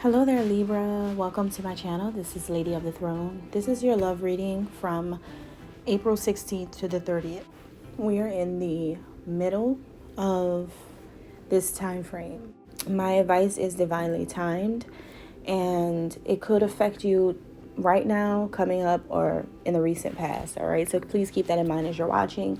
Hello there, Libra. Welcome to my channel. This is Lady of the Throne. This is your love reading from April 16th to the 30th. We are in the middle of this time frame. My advice is divinely timed, and it could affect you right now, coming up, or in the recent past. All right, so please keep that in mind as you're watching.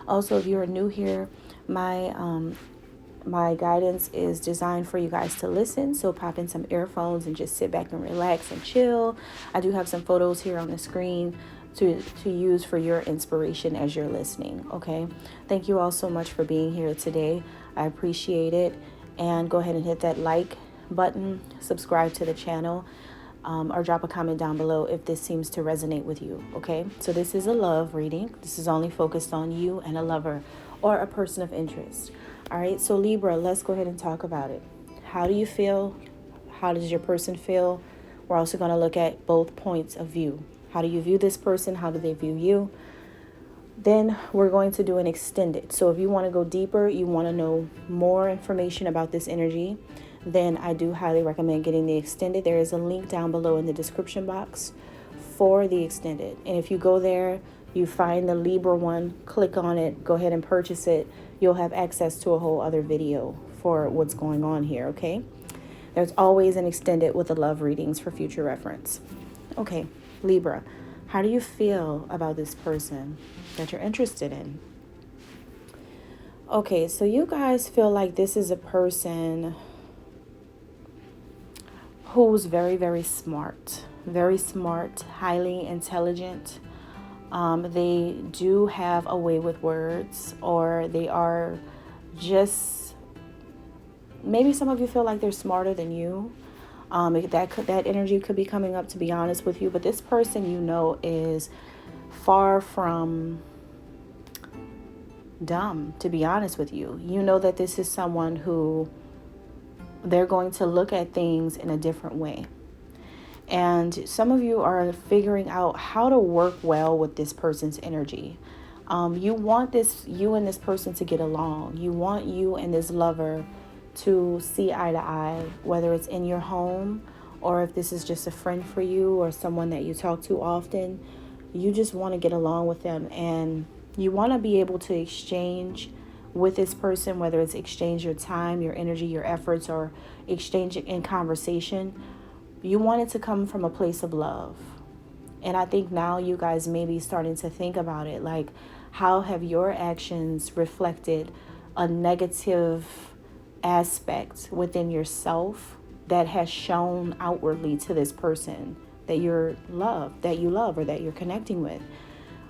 Also, if you are new here, my guidance is designed for you guys to listen, so pop in some earphones and just sit back and relax and chill. I do have some photos here on the screen to use for your inspiration as you're listening, okay? Thank you all so much for being here today. I appreciate it. And go ahead and hit that like button, subscribe to the channel, or drop a comment down below if this seems to resonate with you, okay? So this is a love reading. This is only focused on you and a lover or a person of interest. All right, so Libra, let's go ahead and talk about it. How do you feel? How does your person feel? We're also going to look at both points of view. How do you view this person? How do they view you? Then we're going to do an extended. So if you want to go deeper, you want to know more information about this energy, then I do highly recommend getting the extended. There is a link down below in the description box for the extended. And if you go there, you find the Libra one, click on it, go ahead and purchase it. You'll have access to a whole other video for what's going on here, okay? There's always an extended with the love readings for future reference. Okay, Libra, how do you feel about this person that you're interested in? Okay, so you guys feel like this is a person who's very, very smart, highly intelligent. They do have a way with words, or they are just, maybe some of you feel like they're smarter than you. That energy could be coming up, to be honest with you. But this person, you know, is far from dumb, to be honest with you. You know that this is someone who they're going to look at things in a different way. And some of you are figuring out how to work well with this person's energy. You want you and this person to get along. You want you and this lover to see eye to eye, whether it's in your home or if this is just a friend for you or someone that you talk to often. You just want to get along with them, and you want to be able to exchange with this person, whether it's exchange your time, your energy, your efforts, or exchange it in conversation. You want it to come from a place of love. And I think now you guys may be starting to think about it, like, how have your actions reflected a negative aspect within yourself that has shown outwardly to this person that you love, or that you're connecting with?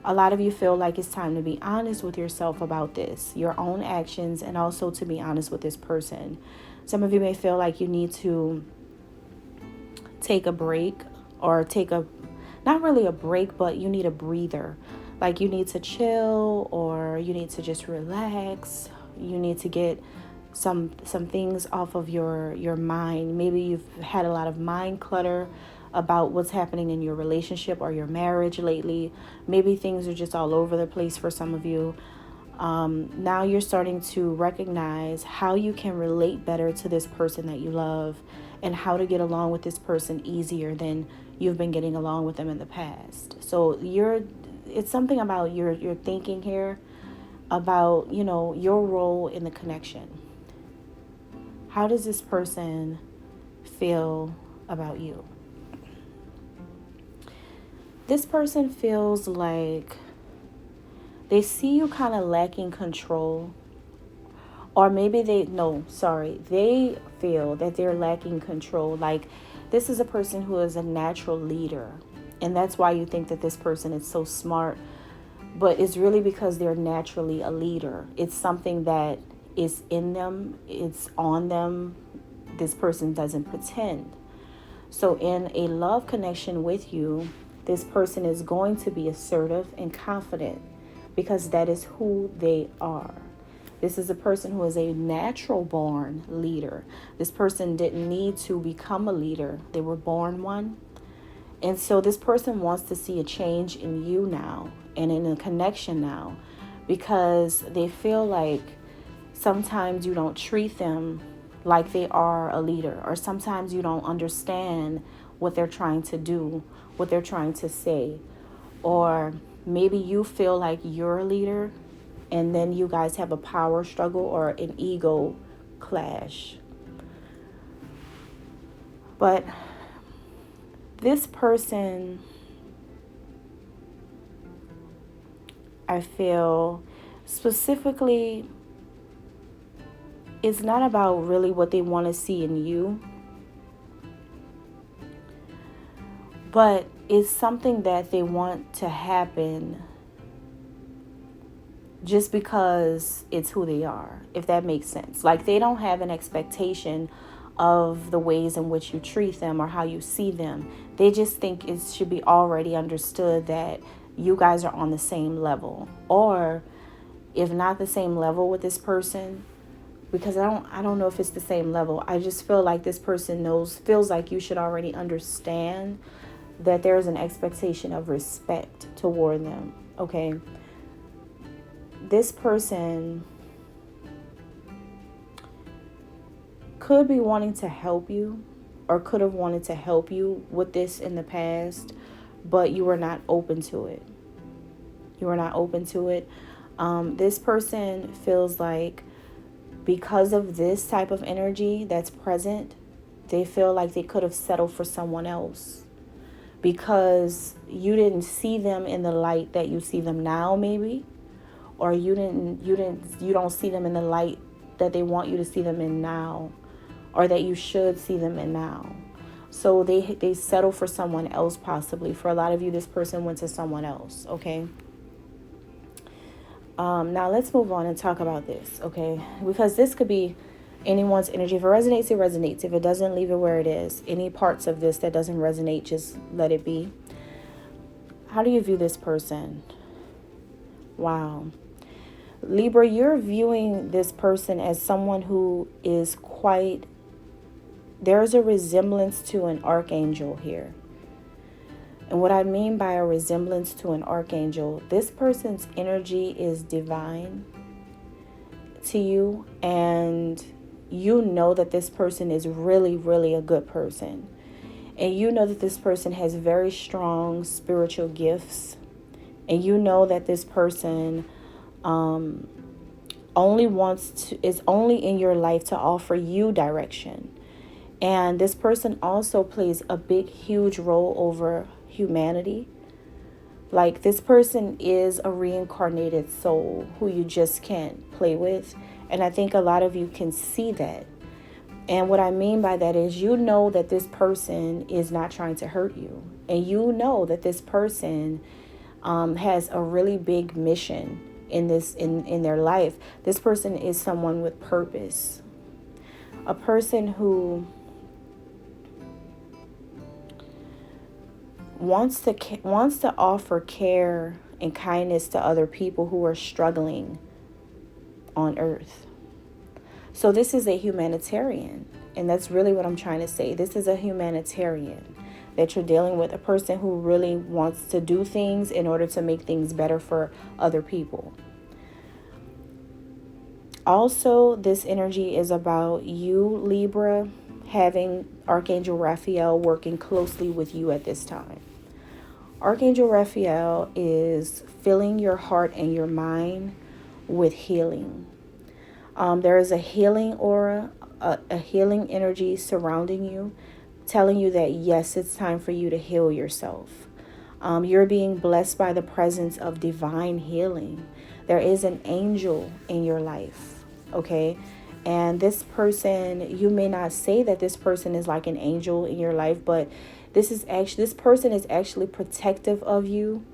A lot of you feel like it's time to be honest with yourself about this, your own actions, and also to be honest with this person. Some of you may feel like you need to take a break, or not really a break, but you need a breather. Like, you need to chill, or you need to just relax. You need to get some things off of your mind. Maybe you've had a lot of mind clutter about what's happening in your relationship or your marriage lately. Maybe things are just all over the place for some of you. Now you're starting to recognize how you can relate better to this person that you love, and how to get along with this person easier than you've been getting along with them in the past. So it's something about your thinking here about, your role in the connection. How does this person feel about you? This person feels like they see you kind of lacking control. Or maybe they feel that they're lacking control. Like, this is a person who is a natural leader. And that's why you think that this person is so smart. But it's really because they're naturally a leader. It's something that is in them. It's on them. This person doesn't pretend. So in a love connection with you, this person is going to be assertive and confident, because that is who they are. This is a person who is a natural born leader. This person didn't need to become a leader. They were born one. And so this person wants to see a change in you now, and in a connection now, because they feel like sometimes you don't treat them like they are a leader, or sometimes you don't understand what they're trying to do, what they're trying to say, or maybe you feel like you're a leader and then you guys have a power struggle or an ego clash. But this person, I feel specifically, it's not about really what they want to see in you, but it's something that they want to happen just because it's who they are, if that makes sense. Like, they don't have an expectation of the ways in which you treat them or how you see them. They just think it should be already understood that you guys are on the same level, or if not the same level with this person, because I don't know if it's the same level. I just feel like this person feels like you should already understand that there's an expectation of respect toward them. Okay. This person could be wanting to help you, or could have wanted to help you with this in the past, but you were not open to it. You were not open to it. This person feels like because of this type of energy that's present, they feel like they could have settled for someone else because you didn't see them in the light that you see them now, maybe, or you don't see them in the light that they want you to see them in now, or that you should see them in now. So they settle for someone else, possibly. For a lot of you, this person went to someone else, okay? Now let's move on and talk about this, okay? Because this could be anyone's energy. If it resonates, it resonates. If it doesn't, leave it where it is. Any parts of this that doesn't resonate, just let it be. How do you view this person? Wow. Libra, you're viewing this person as someone who is quite... There's a resemblance to an archangel here. And what I mean by a resemblance to an archangel, this person's energy is divine to you, and you know that this person is really, really a good person. And you know that this person has very strong spiritual gifts. And you know that this person is only in your life to offer you direction. And this person also plays a big, huge role over humanity. Like, this person is a reincarnated soul who you just can't play with. And I think a lot of you can see that. And what I mean by that is, you know that this person is not trying to hurt you. And you know that this person has a really big mission in their life. This person is someone with purpose. A person who wants to offer care and kindness to other people who are struggling on earth. So this is a humanitarian, and that's really what I'm trying to say. This is a humanitarian that you're dealing with, a person who really wants to do things in order to make things better for other people. Also, this energy is about you, Libra, having Archangel Raphael working closely with you at this time. Archangel Raphael is filling your heart and your mind with healing. There is a healing aura, a healing energy surrounding you, telling you that, yes, it's time for you to heal yourself. You're being blessed by the presence of divine healing. There is an angel in your life, okay? And this person, you may not say that this person is like an angel in your life, but this person is actually protective of you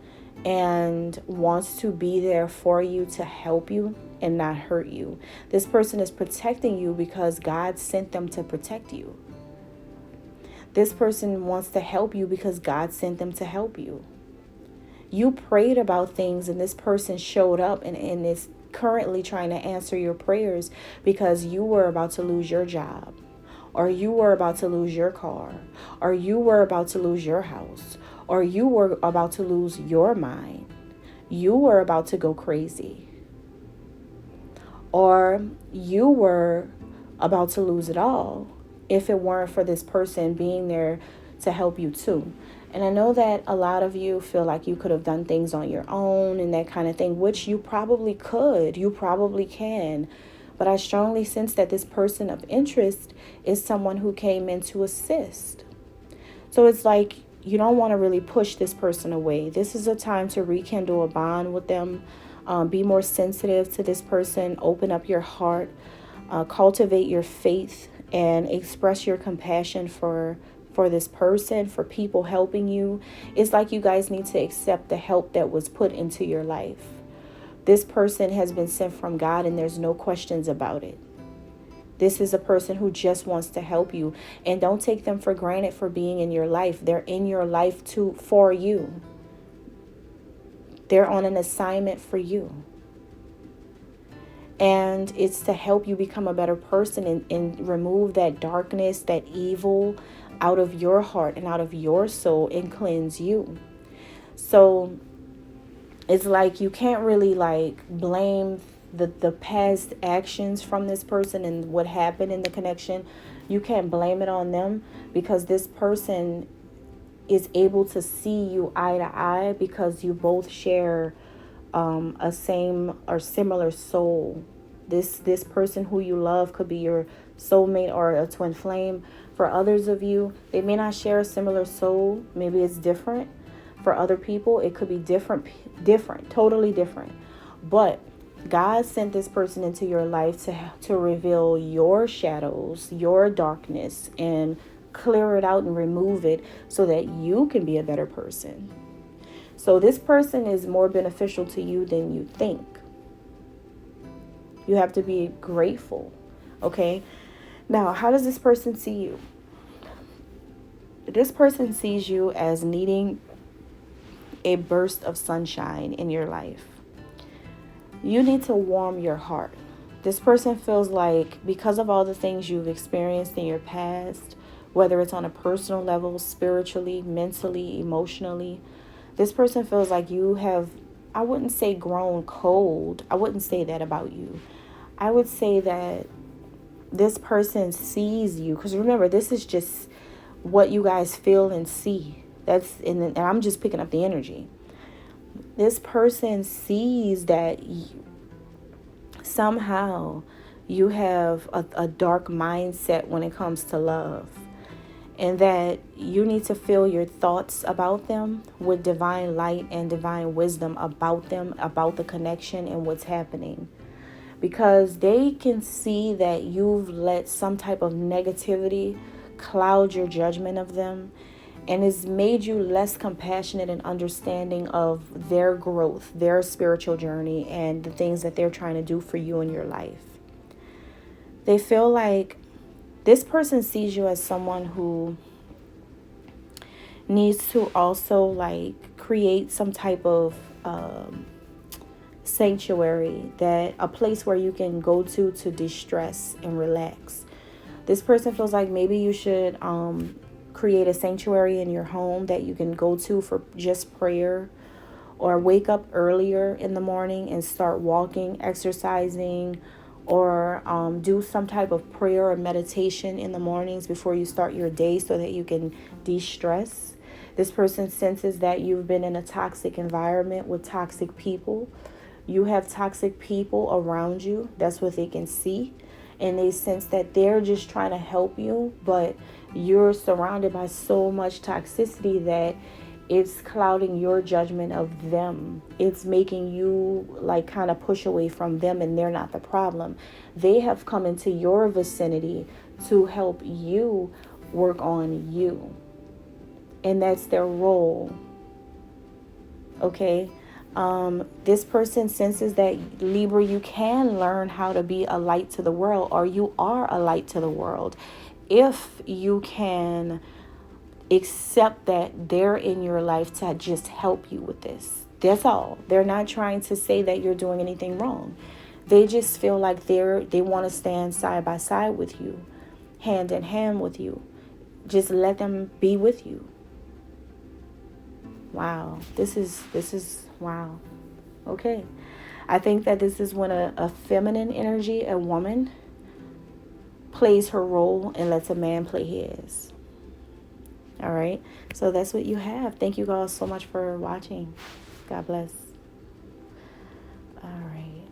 and wants to be there for you to help you and not hurt you. This person is protecting you because God sent them to protect you. This person wants to help you because God sent them to help you. You prayed about things and this person showed up and is currently trying to answer your prayers because you were about to lose your job, or you were about to lose your car, or you were about to lose your house, or you were about to lose your mind. You were about to go crazy. Or you were about to lose it all if it weren't for this person being there to help you too. And I know that a lot of you feel like you could have done things on your own and that kind of thing, which you probably could, you probably can. But I strongly sense that this person of interest is someone who came in to assist. So it's like you don't want to really push this person away. This is a time to rekindle a bond with them. Be more sensitive to this person. Open up your heart. Cultivate your faith and express your compassion for this person, for people helping you. It's like you guys need to accept the help that was put into your life. This person has been sent from God and there's no questions about it. This is a person who just wants to help you, and don't take them for granted for being in your life. They're in your life for you. They're on an assignment for you. And it's to help you become a better person and remove that darkness, that evil out of your heart and out of your soul and cleanse you. So it's like you can't really blame the past actions from this person and what happened in the connection. You can't blame it on them because this person is able to see you eye to eye because you both share a same or similar soul. This person who you love could be your soulmate or a twin flame. For others of you, they may not share a similar soul. Maybe it's different. For other people, it could be different, totally different. But God sent this person into your life to reveal your shadows, your darkness, and clear it out and remove it so that you can be a better person. So this person is more beneficial to you than you think. You have to be grateful, okay? Now, how does this person see you? This person sees you as needing a burst of sunshine in your life. You need to warm your heart. This person feels like because of all the things you've experienced in your past, whether it's on a personal level, spiritually, mentally, emotionally, this person feels like you have, I wouldn't say grown cold. I wouldn't say that about you. I would say that this person sees you. Because remember, this is just what you guys feel and see. And I'm just picking up the energy. This person sees that somehow you have a dark mindset when it comes to love. And that you need to fill your thoughts about them with divine light and divine wisdom about them, about the connection and what's happening. Because they can see that you've let some type of negativity cloud your judgment of them, and it's made you less compassionate and understanding of their growth, their spiritual journey, and the things that they're trying to do for you in your life. They feel like this person sees you as someone who needs to also create some type of sanctuary, that a place where you can go to de-stress and relax. This person feels like maybe you should create a sanctuary in your home that you can go to for just prayer, or wake up earlier in the morning and start walking, exercising, or do some type of prayer or meditation in the mornings before you start your day so that you can de-stress. This person senses that you've been in a toxic environment with toxic people. You have toxic people around you. That's what they can see. And they sense that they're just trying to help you, but you're surrounded by so much toxicity that it's clouding your judgment of them. It's making you kind of push away from them, and they're not the problem. They have come into your vicinity to help you work on you. And that's their role. Okay? This person senses that, Libra, you can learn how to be a light to the world, or you are a light to the world, if you can accept that they're in your life to just help you with this. That's all. They're not trying to say that you're doing anything wrong. They just feel like they want to stand side by side with you, hand in hand with you. Just let them be with you. Wow. This is wow. Okay. I think that this is when a feminine energy, a woman, plays her role and lets a man play his. All right. So that's what you have. Thank you guys so much for watching. God bless. All right.